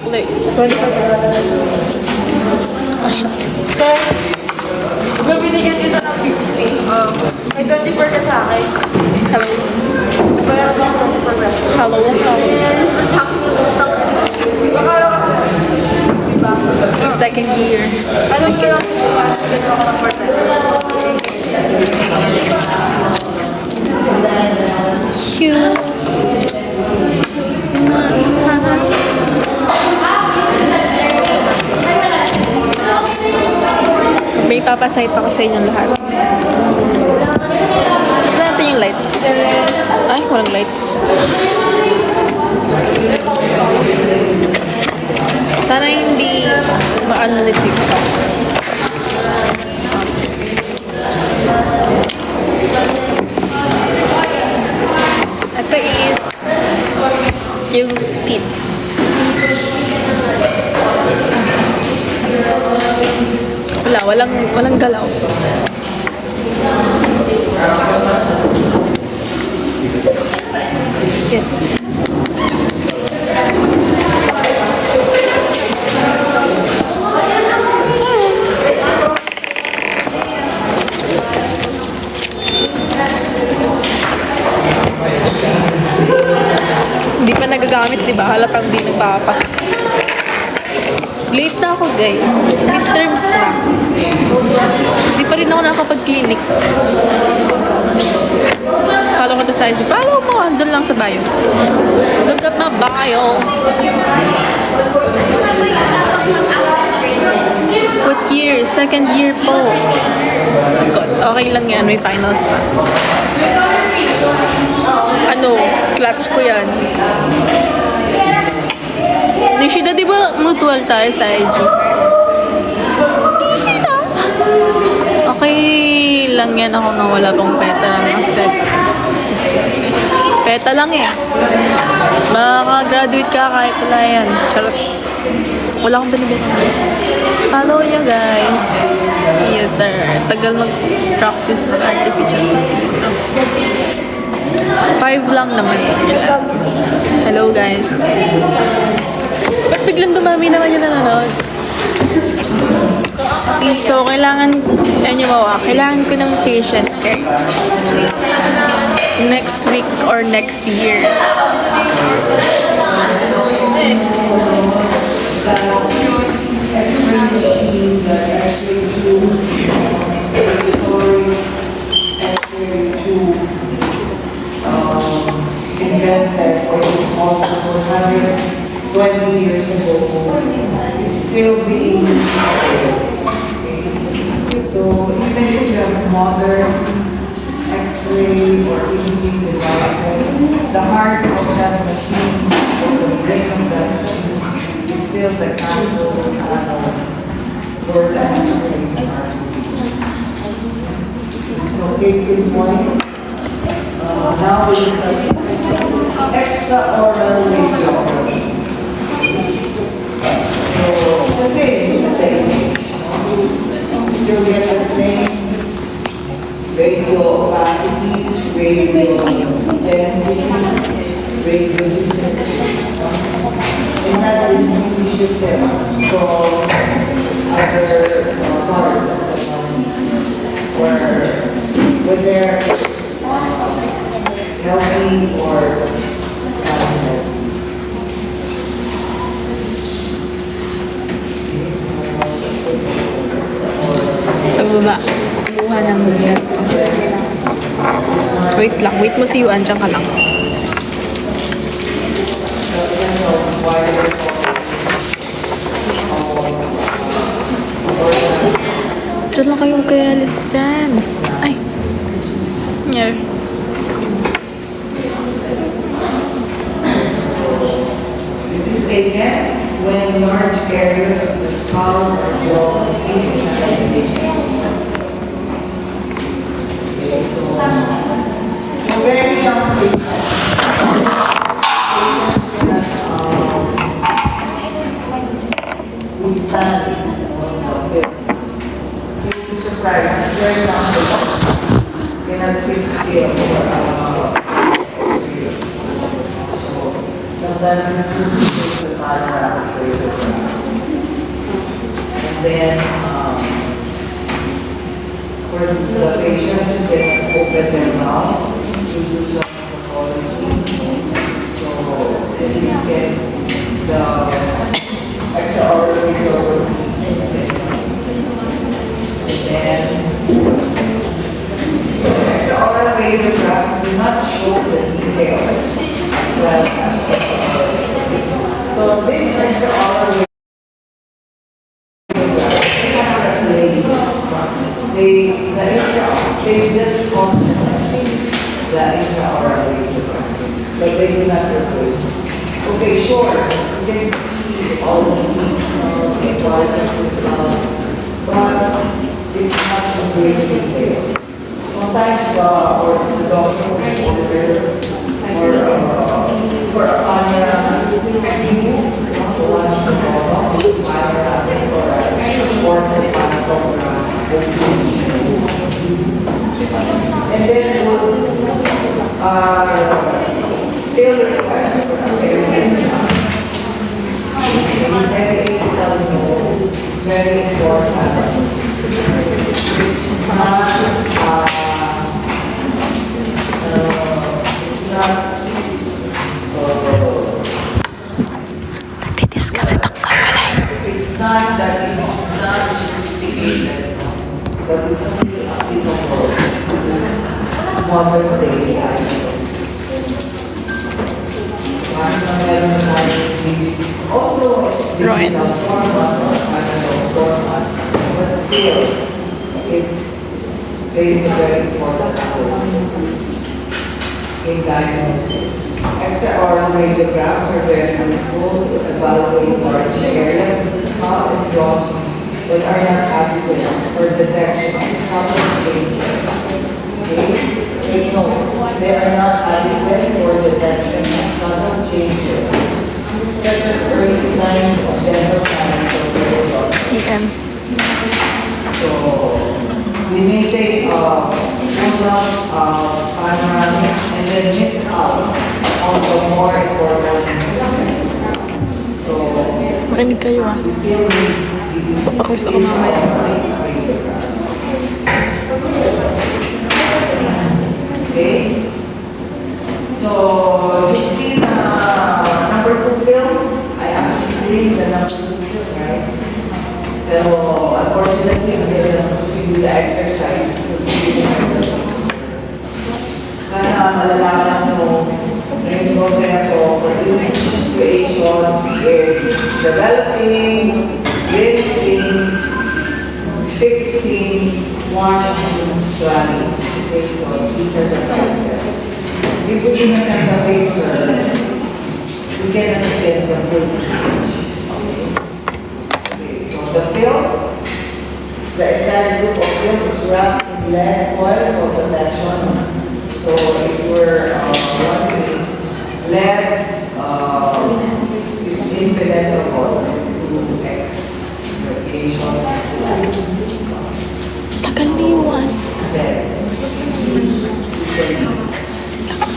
sukli. Pwede pa ba? Asya. Sir, diba binigyan dito ng 50? May 24 ka sa akin. Hello. Bayaran mo ako ng progress. Hello. Second year. Alam mo yung binigyan ako ng progress. Cute. May papasite ako sa inyong lahat. Saan natin yung light? Ay, walang lights. Sana hindi maano na TikTok. Ito is yung teeth. Walang galaw. Yes. Hindi pa nagagamit, di ba? Halatang di nagpapas. Late na ako, guys. Midterms na. Hindi pa rin ako nakapag-clinic. Follow ko to sa IG. Follow mo. Andun lang sa bio. Look at my bio. What year? Second year po. God, okay lang yan. May finals pa. Ano? Clutch ko yan. Nishida, di ba mutual tayo sa IG? Nishida! Okay lang yan ako nga wala pong peta ng peta lang eh. Maka-graduate ka kahit wala yan. Charot. Wala akong binibit. Follow nyo guys. Yes sir. Tagal mag-practice artificial justice. 5 lang naman. Hello guys. Ba't biglang dumami naman yung nanonood? So, kailangan ko ng patient care. Next week or next year. Invented or is multiple 120 years ago is still being used. So even if you have modern X-ray or imaging devices, the heart of that machine or the brain of that machine is still the candle for the X-rays. So case in point, now we have extraoral radiography. So the same technique. Still get the same radio opacities, radio densities, radio lucencies. And that distinguishes them from other sources where they're healthy or Sa baba. Kumuha ng yan. Wait lang. Wait mo si Yuan. Diyan ka lang. Diyan lang kayong kaya alis dyan. Ay. Here. This is taken when large areas of the skull or jaw is being examined. So very young patients. We stand you'll be surprised. Very young patients cannot sit still for sometimes we choose to take the time. And then, for the patients, you can open their mouth to do some pathology. So, at least get the extraordinary properties. And then, extraordinary radiographs do not show the details as well as so this extraordinary they just complement the intraoral but they do not replace. Okay, sure, you can see all the needs of the quality of this but it's not in great detail. Sometimes or the doctor will order for a camera and then still request for it's very important. It's not it's not that it's not sophisticated, but it's still applicable to modern day items. Although it's digital format or analog format, but still it plays a very important role in diagnosis. Extraoral radiographs are very useful to evaluate large areas of the scalp and jaws that are not adequate for detection of subtle changes. Okay? Take note, they are not adequate for detection of subtle changes, such as early signs of dental caries or periodontitis. EM. So, we may take panoramic and then miss out on the more important instruments. So, Makinig kayo ah. we still need these Papakus ako mamaya. Okay? So, you see the number 2 film? I actually raised the number 2 film, right? Pero unfortunately, instead of proceed with the exercise, proceed with the sana malalaman nyo yung proseso for image creation is developing, rinsing, fixing, washing, drying. Okay, so these are the 5 steps. If we do not have the razor, we cannot get the full image. Okay, so the film, the entire group of film is wrapped in lead foil for protection. So if you're wondering, lead is impenetrable to X radiation. Tagal niwan. Then,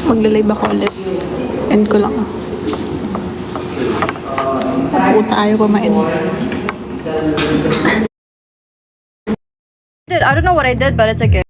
Maglalive ako ulit. End ko lang. Paputa ayaw pa ma-end. I don't know what I did, but it's okay.